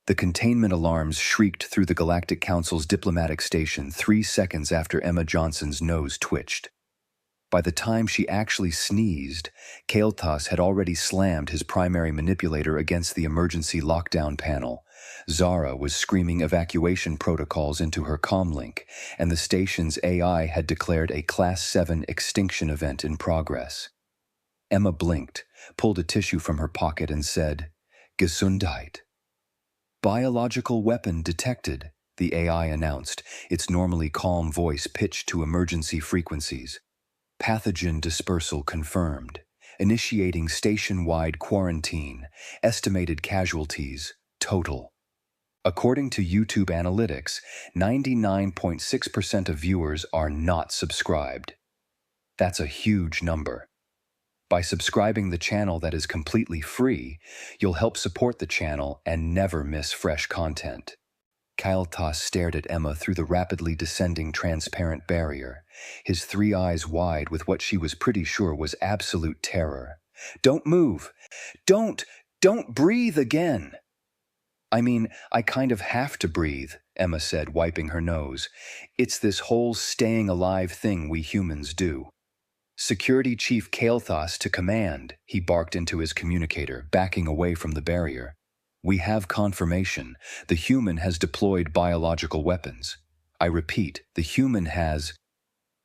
The containment alarms shrieked through the Galactic Council's diplomatic station 3 seconds after Emma Johnson's nose twitched. By the time she actually sneezed, Kael'thas had already slammed his primary manipulator against the emergency lockdown panel. Zara was screaming evacuation protocols into her comlink, and the station's AI had declared a Class 7 extinction event in progress. Emma blinked, pulled a tissue from her pocket, and said, "Gesundheit." "Biological weapon detected," the AI announced, its normally calm voice pitched to emergency frequencies. "Pathogen dispersal confirmed. Initiating station-wide quarantine. Estimated casualties, total." According to YouTube analytics, 99.6% of viewers are not subscribed. That's a huge number. By subscribing the channel that is completely free, you'll help support the channel and never miss fresh content. Kael'thas stared at Emma through the rapidly descending transparent barrier, his 3 eyes wide with what she was pretty sure was absolute terror. "Don't move! Don't breathe again!" "I mean, I kind of have to breathe," Emma said, wiping her nose. "It's this whole staying alive thing we humans do." "Security Chief Kael'thas to command," he barked into his communicator, backing away from the barrier. "We have confirmation. The human has deployed biological weapons. I repeat, the human has—"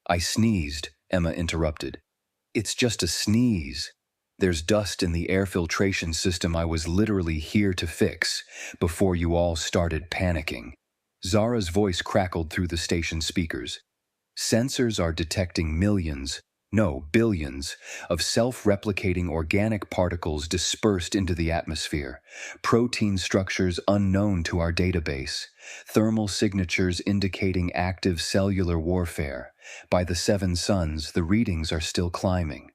"I sneezed," Emma interrupted. "It's just a sneeze. There's dust in the air filtration system I was literally here to fix, before you all started panicking." Zara's voice crackled through the station speakers. "Sensors are detecting millions, no, billions, of self-replicating organic particles dispersed into the atmosphere, protein structures unknown to our database, thermal signatures indicating active cellular warfare. By the 7 suns, the readings are still climbing."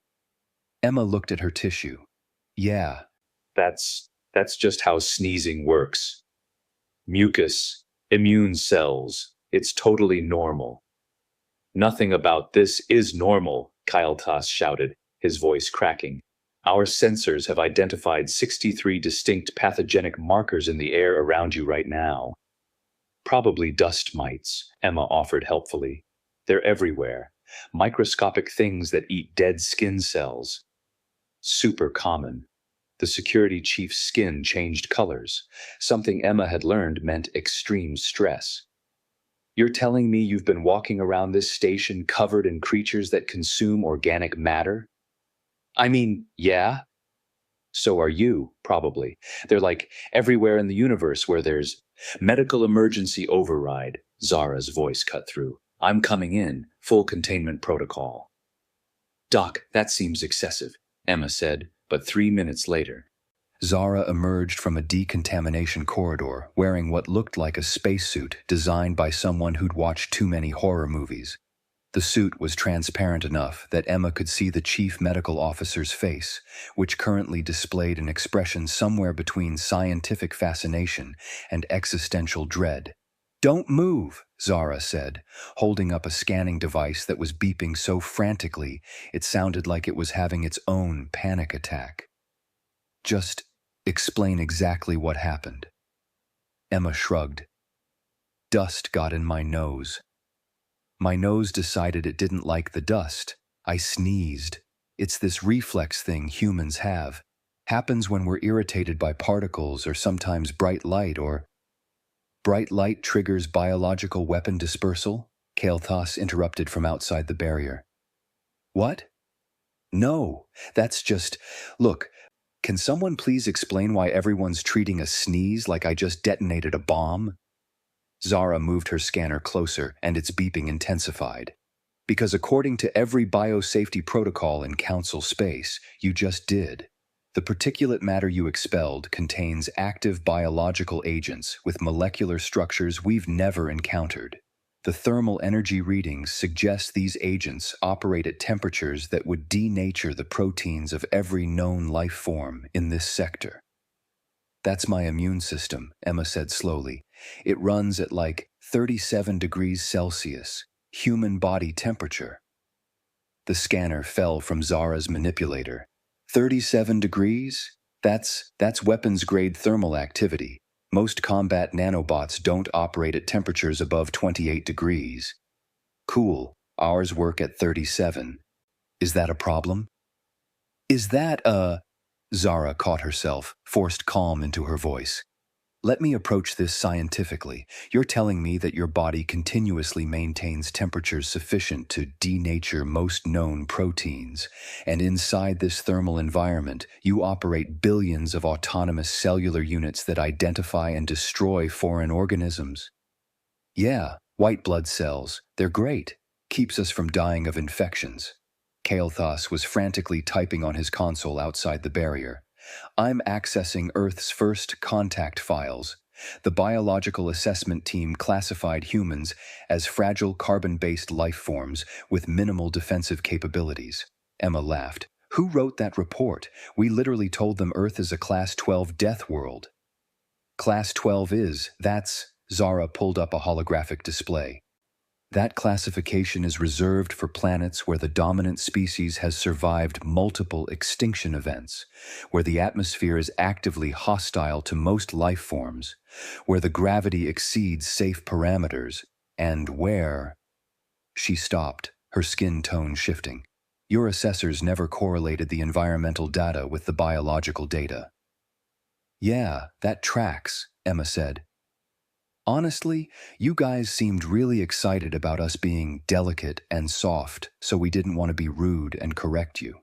Emma looked at her tissue. "Yeah. That's just how sneezing works. Mucus, immune cells, it's totally normal." "Nothing about this is normal," Kael'thas shouted, his voice cracking. "Our sensors have identified 63 distinct pathogenic markers in the air around you right now." "Probably dust mites," Emma offered helpfully. "They're everywhere. Microscopic things that eat dead skin cells." "Super common." The security chief's skin changed colors. Something Emma had learned meant extreme stress. "You're telling me you've been walking around this station covered in creatures that consume organic matter?" "I mean, yeah. So are you, probably. They're like everywhere in the universe where there's—" "Medical emergency override," Zara's voice cut through. "I'm coming in, full containment protocol." "Doc, that seems excessive," Emma said, but 3 minutes later, Zara emerged from a decontamination corridor wearing what looked like a spacesuit designed by someone who'd watched too many horror movies. The suit was transparent enough that Emma could see the chief medical officer's face, which currently displayed an expression somewhere between scientific fascination and existential dread. "Don't move," Zara said, holding up a scanning device that was beeping so frantically it sounded like it was having its own panic attack. "Just explain exactly what happened." Emma shrugged. "Dust got in my nose. My nose decided it didn't like the dust. I sneezed. It's this reflex thing humans have. Happens when we're irritated by particles or sometimes bright light or—" "Bright light triggers biological weapon dispersal?" Kael'thas interrupted from outside the barrier. "What? No, that's just— Look, can someone please explain why everyone's treating a sneeze like I just detonated a bomb?" Zara moved her scanner closer, and its beeping intensified. "Because according to every biosafety protocol in Council space, you just did. The particulate matter you expelled contains active biological agents with molecular structures we've never encountered. The thermal energy readings suggest these agents operate at temperatures that would denature the proteins of every known life form in this sector." "That's my immune system," Emma said slowly. "It runs at like 37 degrees Celsius, human body temperature." The scanner fell from Zara's manipulator. 37 degrees? That's weapons-grade thermal activity. Most combat nanobots don't operate at temperatures above 28 degrees. Cool, ours work at 37. Is that a problem? Is that a... Zara caught herself, forced calm into her voice. Let me approach this scientifically. You're telling me that your body continuously maintains temperatures sufficient to denature most known proteins, and inside this thermal environment, you operate billions of autonomous cellular units that identify and destroy foreign organisms? Yeah, white blood cells. They're great. Keeps us from dying of infections. Kael'thas was frantically typing on his console outside the barrier. I'm accessing Earth's first contact files. The biological assessment team classified humans as fragile carbon-based life forms with minimal defensive capabilities. Emma laughed. Who wrote that report? We literally told them Earth is a Class 12 death world. Class 12 is, that's... Zara pulled up a holographic display. That classification is reserved for planets where the dominant species has survived multiple extinction events, where the atmosphere is actively hostile to most life forms, where the gravity exceeds safe parameters, and where... She stopped, her skin tone shifting. Your assessors never correlated the environmental data with the biological data. Yeah, that tracks, Emma said. Honestly, you guys seemed really excited about us being delicate and soft, so we didn't want to be rude and correct you.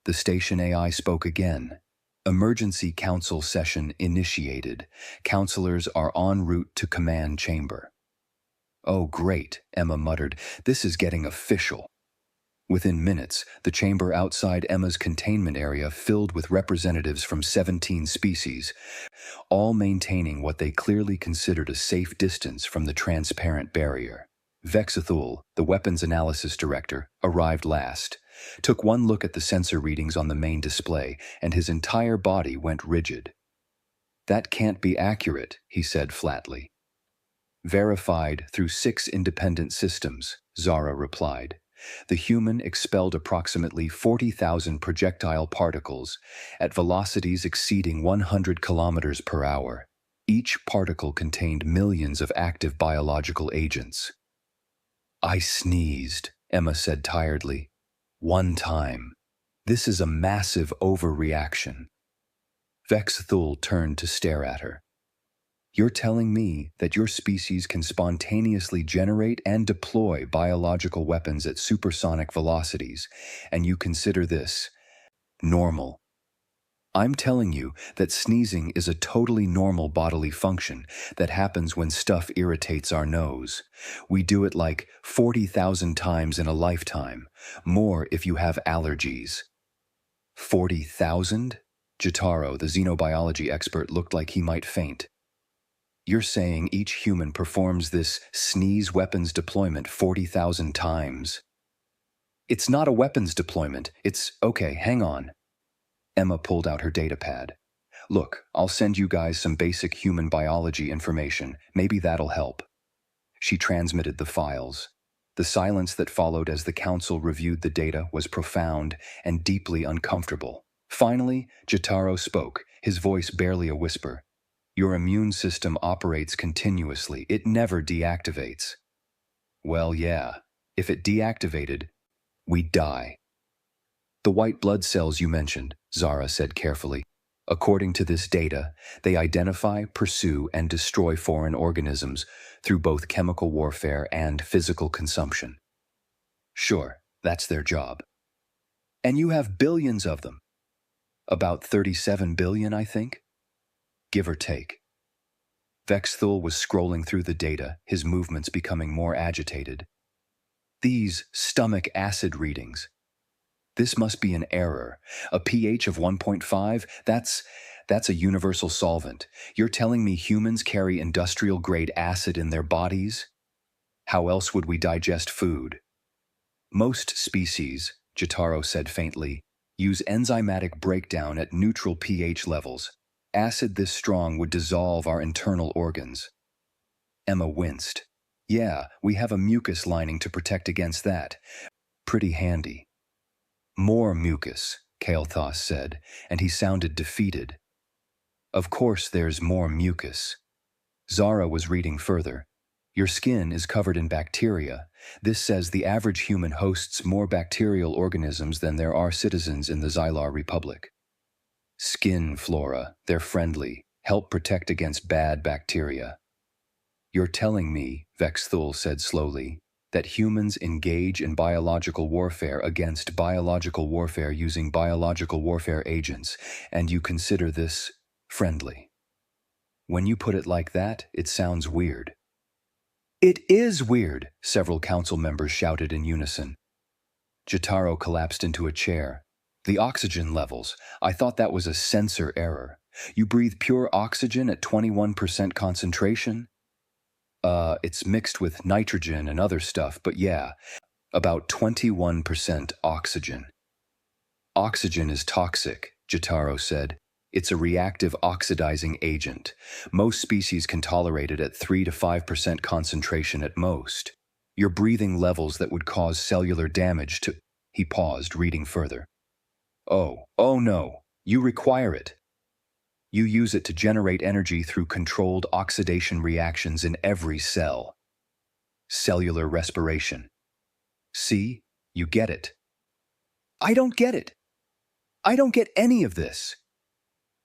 The station AI spoke again. Emergency council session initiated. Counselors are en route to command chamber. Oh, great, Emma muttered. This is getting official. Within minutes, the chamber outside Emma's containment area filled with representatives from 17 species, all maintaining what they clearly considered a safe distance from the transparent barrier. Vexathul, the weapons analysis director, arrived last, took one look at the sensor readings on the main display, and his entire body went rigid. That can't be accurate, he said flatly. Verified through 6 independent systems, Zara replied. The human expelled approximately 40,000 projectile particles at velocities exceeding 100 kilometers per hour. Each particle contained millions of active biological agents. I sneezed, Emma said tiredly. One time. This is a massive overreaction. Vexathul turned to stare at her. You're telling me that your species can spontaneously generate and deploy biological weapons at supersonic velocities, and you consider this normal? I'm telling you that sneezing is a totally normal bodily function that happens when stuff irritates our nose. We do it like 40,000 times in a lifetime, more if you have allergies. 40,000? Jotaro, the xenobiology expert, looked like he might faint. You're saying each human performs this sneeze weapons deployment 40,000 times? It's not a weapons deployment. Okay, hang on. Emma pulled out her datapad. Look, I'll send you guys some basic human biology information. Maybe that'll help. She transmitted the files. The silence that followed as the council reviewed the data was profound and deeply uncomfortable. Finally, Jotaro spoke, his voice barely a whisper. Your immune system operates continuously. It never deactivates. Well, yeah. If it deactivated, we'd die. The white blood cells you mentioned, Zara said carefully. According to this data, they identify, pursue, and destroy foreign organisms through both chemical warfare and physical consumption. Sure, that's their job. And you have billions of them. About 37 billion, I think? Give or take. Vexathul was scrolling through the data, his movements becoming more agitated. These stomach acid readings. This must be an error. A pH of 1.5? That's a universal solvent. You're telling me humans carry industrial-grade acid in their bodies? How else would we digest food? Most species, Jotaro said faintly, use enzymatic breakdown at neutral pH levels. Acid this strong would dissolve our internal organs. Emma winced. Yeah, we have a mucus lining to protect against that. Pretty handy. More mucus, Kael'thas said, and he sounded defeated. Of course there's more mucus. Zara was reading further. Your skin is covered in bacteria. This says the average human hosts more bacterial organisms than there are citizens in the Xylar Republic. Skin flora, they're friendly, help protect against bad bacteria. You're telling me, Vexthul said slowly, that humans engage in biological warfare against biological warfare using biological warfare agents, and you consider this friendly. When you put it like that, it sounds weird. It is weird, several council members shouted in unison. Jotaro collapsed into a chair. The oxygen levels, I thought that was a sensor error. You breathe pure oxygen at 21% concentration? It's mixed with nitrogen and other stuff, but yeah, about 21% oxygen. Oxygen is toxic, Jotaro said. It's a reactive oxidizing agent. Most species can tolerate it at 3 to 5% concentration at most. You're breathing levels that would cause cellular damage to... He paused, reading further. Oh no, you require it. You use it to generate energy through controlled oxidation reactions in every cell. Cellular respiration. See, you get it. I don't get it. I don't get any of this.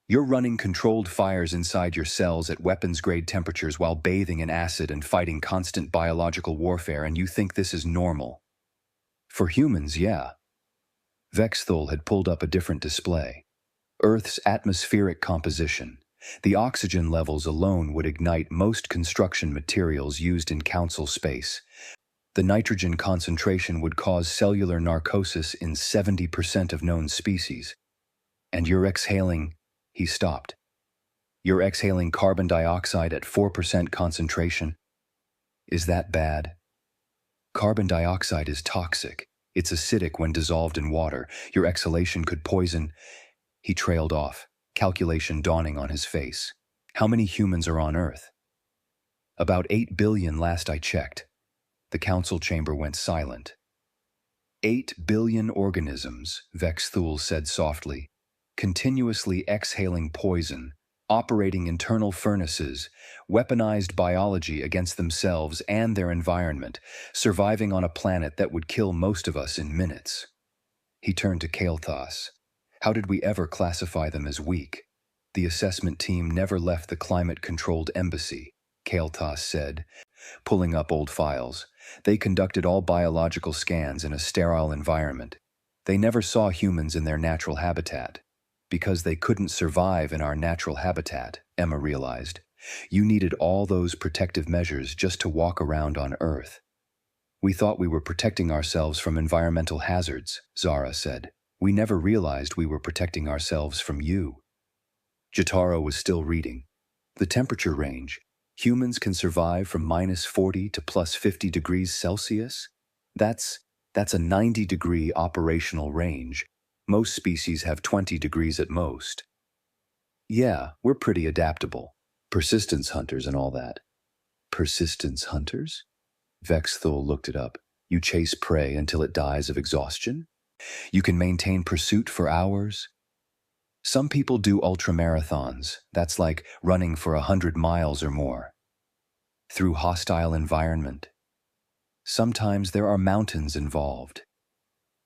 You're running controlled fires inside your cells at weapons-grade temperatures while bathing in acid and fighting constant biological warfare, and you think this is normal. For humans, yeah. Vexthul had pulled up a different display. Earth's atmospheric composition. The oxygen levels alone would ignite most construction materials used in council space. The nitrogen concentration would cause cellular narcosis in 70% of known species. And you're exhaling... He stopped. You're exhaling carbon dioxide at 4% concentration. Is that bad? Carbon dioxide is toxic. It's acidic when dissolved in water. Your exhalation could poison... He trailed off, calculation dawning on his face. How many humans are on Earth? About 8 billion last I checked. The council chamber went silent. 8 billion organisms, Vexthul said softly, continuously exhaling poison, operating internal furnaces, weaponized biology against themselves and their environment, surviving on a planet that would kill most of us in minutes. He turned to Kael'thas. How did we ever classify them as weak? The assessment team never left the climate-controlled embassy, Kael'thas said, pulling up old files. They conducted all biological scans in a sterile environment. They never saw humans in their natural habitat. Because they couldn't survive in our natural habitat, Emma realized. You needed all those protective measures just to walk around on Earth. We thought we were protecting ourselves from environmental hazards, Zara said. We never realized we were protecting ourselves from you. Jotaro was still reading. The temperature range. Humans can survive from -40 to +50 degrees Celsius? That's a 90-degree operational range. Most species have 20 degrees at most. Yeah, we're pretty adaptable. Persistence hunters and all that. Persistence hunters? Vexthul looked it up. You chase prey until it dies of exhaustion? You can maintain pursuit for hours? Some people do ultramarathons. That's like running for 100 miles or more. Through hostile environment. Sometimes there are mountains involved.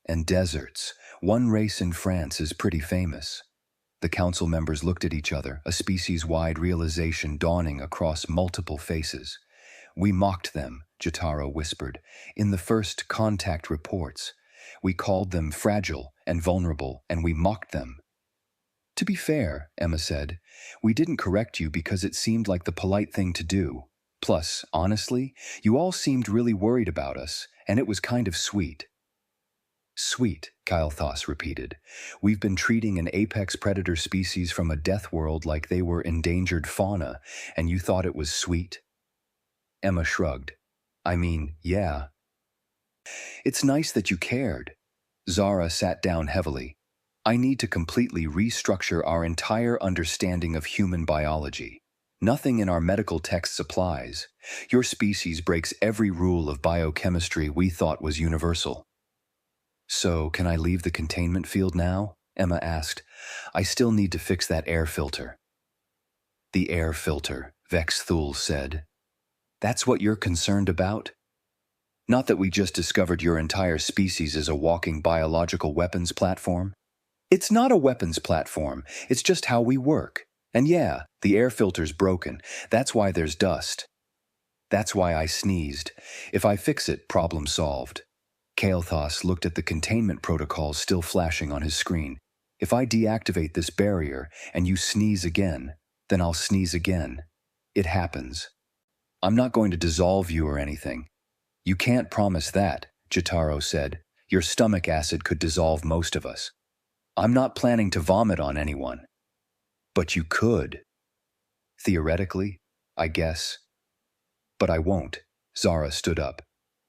And deserts. One race in France is pretty famous. The council members looked at each other, a species-wide realization dawning across multiple faces. We mocked them, Jotaro whispered, in the first contact reports. We called them fragile and vulnerable, and we mocked them. To be fair, Emma said, we didn't correct you because it seemed like the polite thing to do. Plus, honestly, you all seemed really worried about us, and it was kind of sweet. Sweet, Kael'thas repeated. We've been treating an apex predator species from a death world like they were endangered fauna, and you thought it was sweet? Emma shrugged. I mean, yeah. It's nice that you cared. Zara sat down heavily. I need to completely restructure our entire understanding of human biology. Nothing in our medical texts applies. Your species breaks every rule of biochemistry we thought was universal. So, can I leave the containment field now? Emma asked. I still need to fix that air filter. The air filter, Vexthul said. That's what you're concerned about? Not that we just discovered your entire species is a walking biological weapons platform? It's not a weapons platform, it's just how we work. And yeah, the air filter's broken. That's why there's dust. That's why I sneezed. If I fix it, problem solved. Kael'thas looked at the containment protocols still flashing on his screen. If I deactivate this barrier and you sneeze again, then I'll sneeze again. It happens. I'm not going to dissolve you or anything. You can't promise that, Jotaro said. Your stomach acid could dissolve most of us. I'm not planning to vomit on anyone. But you could. Theoretically, I guess. But I won't. Zara stood up.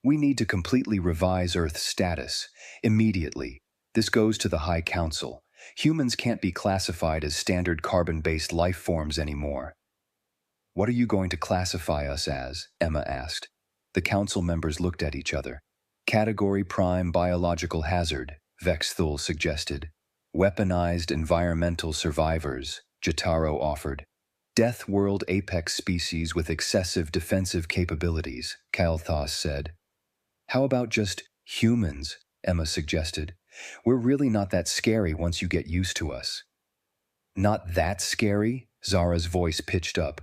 We need to completely revise Earth's status. Immediately. This goes to the High Council. Humans can't be classified as standard carbon-based life forms anymore. What are you going to classify us as? Emma asked. The council members looked at each other. Category Prime Biological Hazard, Vexthul suggested. Weaponized Environmental Survivors, Jotaro offered. Death World Apex Species with Excessive Defensive Capabilities, Kael'thas said. How about just humans? Emma suggested. We're really not that scary once you get used to us. Not that scary? Zara's voice pitched up.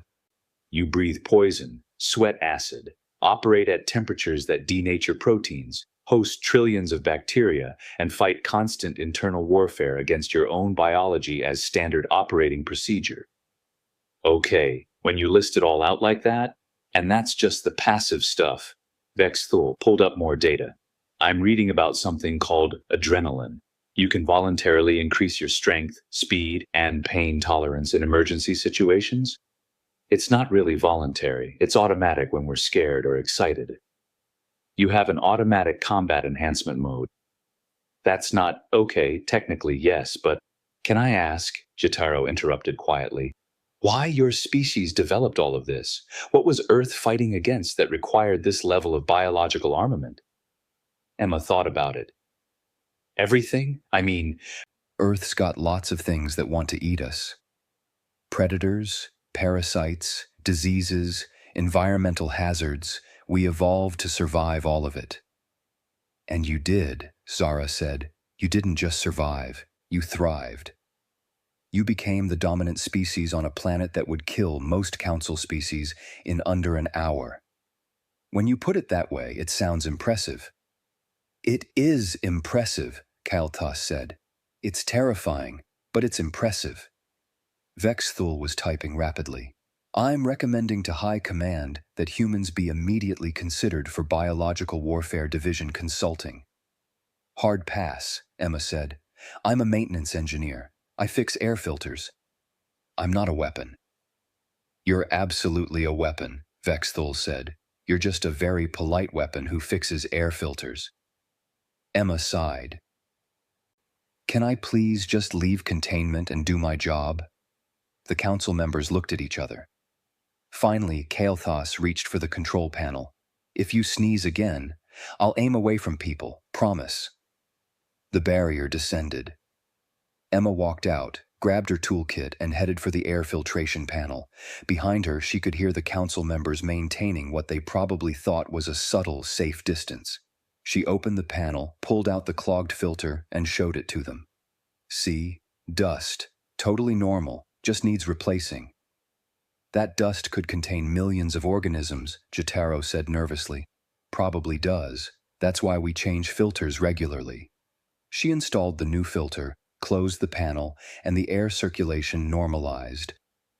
You breathe poison, sweat acid, operate at temperatures that denature proteins, host trillions of bacteria, and fight constant internal warfare against your own biology as standard operating procedure. Okay, when you list it all out like that, and that's just the passive stuff, Vexthul pulled up more data. I'm reading about something called adrenaline. You can voluntarily increase your strength, speed, and pain tolerance in emergency situations. It's not really voluntary, it's automatic when we're scared or excited. You have an automatic combat enhancement mode. That's not okay, technically yes, but can I ask, Jotaro interrupted quietly, why your species developed all of this? What was Earth fighting against that required this level of biological armament? Emma thought about it. Everything? I mean, Earth's got lots of things that want to eat us. Predators, parasites, diseases, environmental hazards. We evolved to survive all of it. And you did, Zara said. You didn't just survive, you thrived. You became the dominant species on a planet that would kill most council species in under an hour. When you put it that way, it sounds impressive. It is impressive, Kael'thas said. It's terrifying, but it's impressive. Vexthul was typing rapidly. I'm recommending to High Command that humans be immediately considered for Biological Warfare Division consulting. Hard pass, Emma said. I'm a maintenance engineer. I fix air filters. I'm not a weapon. You're absolutely a weapon, Vexthul said. You're just a very polite weapon who fixes air filters. Emma sighed. Can I please just leave containment and do my job? The council members looked at each other. Finally, Kael'thas reached for the control panel. If you sneeze again, I'll aim away from people, promise. The barrier descended. Emma walked out, grabbed her toolkit, and headed for the air filtration panel. Behind her, she could hear the council members maintaining what they probably thought was a subtle, safe distance. She opened the panel, pulled out the clogged filter, and showed it to them. See? Dust. Totally normal, just needs replacing. That dust could contain millions of organisms, Jotaro said nervously. Probably does. That's why we change filters regularly. She installed the new filter, closed the panel, and the air circulation normalized.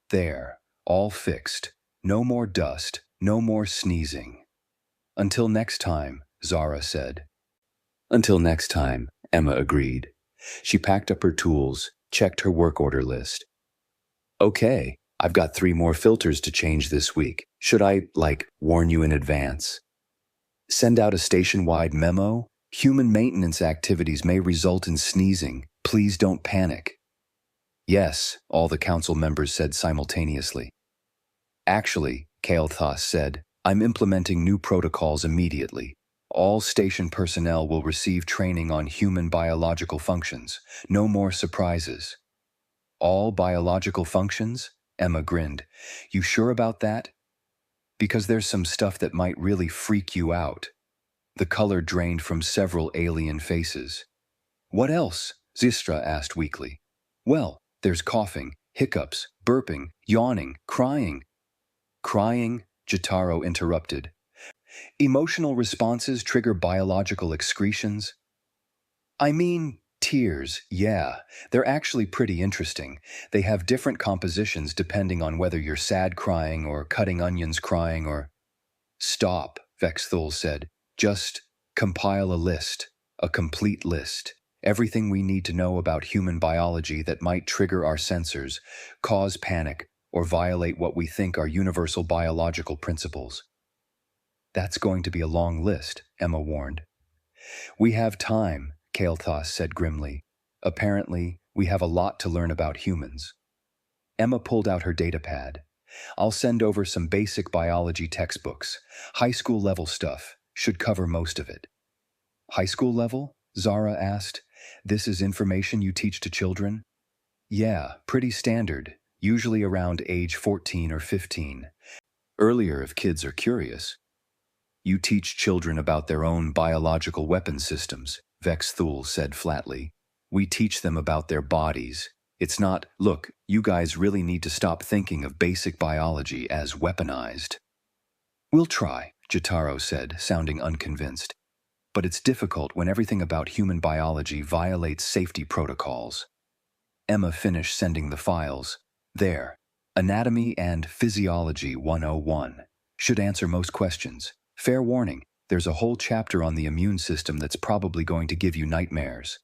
There, all fixed. No more dust, no more sneezing. Until next time, Zara said. Until next time, Emma agreed. She packed up her tools, checked her work order list. Okay, I've got 3 more filters to change this week. Should I, warn you in advance? Send out a station-wide memo? Human maintenance activities may result in sneezing. Please don't panic. Yes, all the council members said simultaneously. Actually, Kael'thas said, I'm implementing new protocols immediately. All station personnel will receive training on human biological functions. No more surprises. All biological functions? Emma grinned. You sure about that? Because there's some stuff that might really freak you out. The color drained from several alien faces. What else? Zistra asked weakly. Well, there's coughing, hiccups, burping, yawning, crying. Crying? Jotaro interrupted. Emotional responses trigger biological excretions? I mean, tears, yeah. They're actually pretty interesting. They have different compositions depending on whether you're sad crying or cutting onions crying or… Stop, Vexthul said. Just compile a list, a complete list. Everything we need to know about human biology that might trigger our sensors, cause panic, or violate what we think are universal biological principles. That's going to be a long list, Emma warned. We have time, Kael'thas said grimly. Apparently, we have a lot to learn about humans. Emma pulled out her datapad. I'll send over some basic biology textbooks. High school level stuff. Should cover most of it. High school level? Zara asked. This is information you teach to children? Yeah, pretty standard. Usually around age 14 or 15. Earlier if kids are curious. You teach children about their own biological weapon systems, Vexthul said flatly. We teach them about their bodies. It's not, look, you guys really need to stop thinking of basic biology as weaponized. We'll try, Jotaro said, sounding unconvinced. But it's difficult when everything about human biology violates safety protocols. Emma finished sending the files. There. Anatomy and Physiology 101. Should answer most questions. Fair warning, there's a whole chapter on the immune system that's probably going to give you nightmares.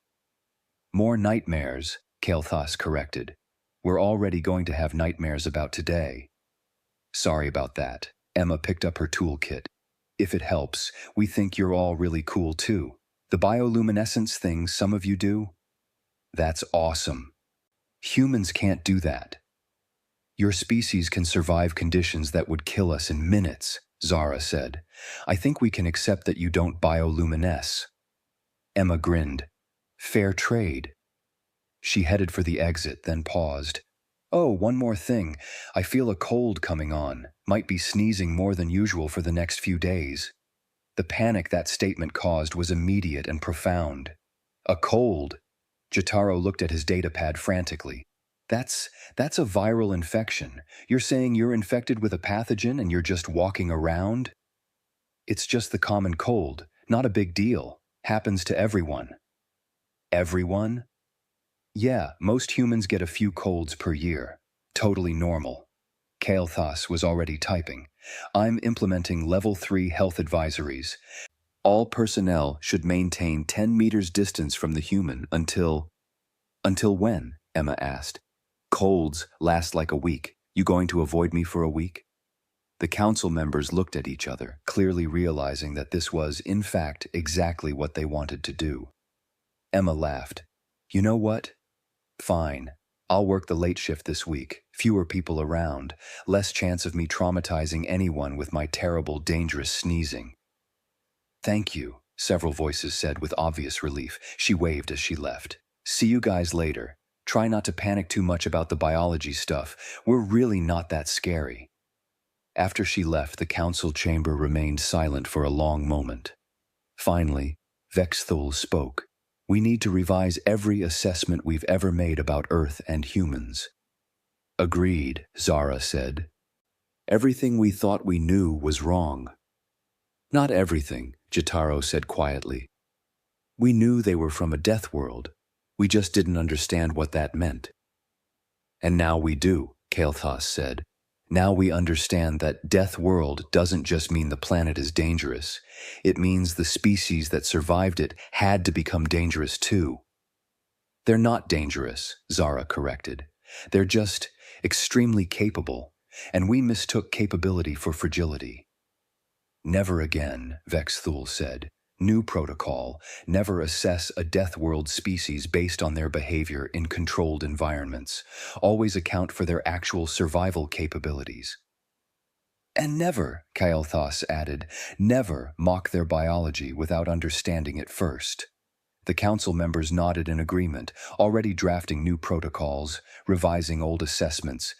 More nightmares, Kael'thas corrected. We're already going to have nightmares about today. Sorry about that. Emma picked up her toolkit. If it helps, we think you're all really cool too. The bioluminescence thing some of you do? That's awesome. Humans can't do that. Your species can survive conditions that would kill us in minutes, Zara said. I think we can accept that you don't bioluminesce. Emma grinned. Fair trade. She headed for the exit, then paused. Oh, one more thing. I feel a cold coming on. Might be sneezing more than usual for the next few days. The panic that statement caused was immediate and profound. A cold? Jotaro looked at his datapad frantically. That's a viral infection. You're saying you're infected with a pathogen and you're just walking around? It's just the common cold. Not a big deal. Happens to everyone. Everyone? Yeah, most humans get a few colds per year. Totally normal. Kael'thas was already typing. I'm implementing Level 3 health advisories. All personnel should maintain 10 meters distance from the human until… Until when? Emma asked. Colds last like a week. You going to avoid me for a week? The council members looked at each other, clearly realizing that this was, in fact, exactly what they wanted to do. Emma laughed. You know what? Fine. I'll work the late shift this week. Fewer people around. Less chance of me traumatizing anyone with my terrible, dangerous sneezing. Thank you, several voices said with obvious relief. She waved as she left. See you guys later. Try not to panic too much about the biology stuff. We're really not that scary. After she left, the council chamber remained silent for a long moment. Finally, Vexthul spoke. We need to revise every assessment we've ever made about Earth and humans. Agreed, Zara said. Everything we thought we knew was wrong. Not everything, Jotaro said quietly. We knew they were from a death world. We just didn't understand what that meant. And now we do, Kael'thas said. Now we understand that death world doesn't just mean the planet is dangerous. It means the species that survived it had to become dangerous too. They're not dangerous, Zara corrected. They're just extremely capable, and we mistook capability for fragility. Never again, Vexthul said. New protocol, never assess a death world species based on their behavior in controlled environments. Always account for their actual survival capabilities. And never, Kael'thas added, never mock their biology without understanding it first. The council members nodded in agreement, already drafting new protocols, revising old assessments.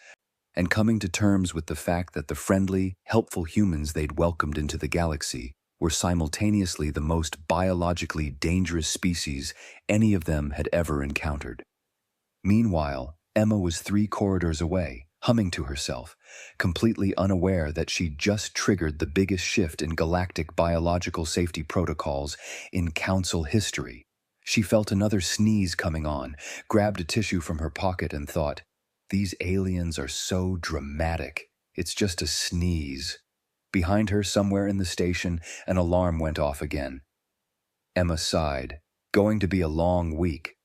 and coming to terms with the fact that the friendly, helpful humans they'd welcomed into the galaxy were simultaneously the most biologically dangerous species any of them had ever encountered. Meanwhile, Emma was 3 corridors away, humming to herself, completely unaware that she'd just triggered the biggest shift in galactic biological safety protocols in Council history. She felt another sneeze coming on, grabbed a tissue from her pocket and thought, "These aliens are so dramatic. It's just a sneeze." Behind her, somewhere in the station, an alarm went off again. Emma sighed. Going to be a long week.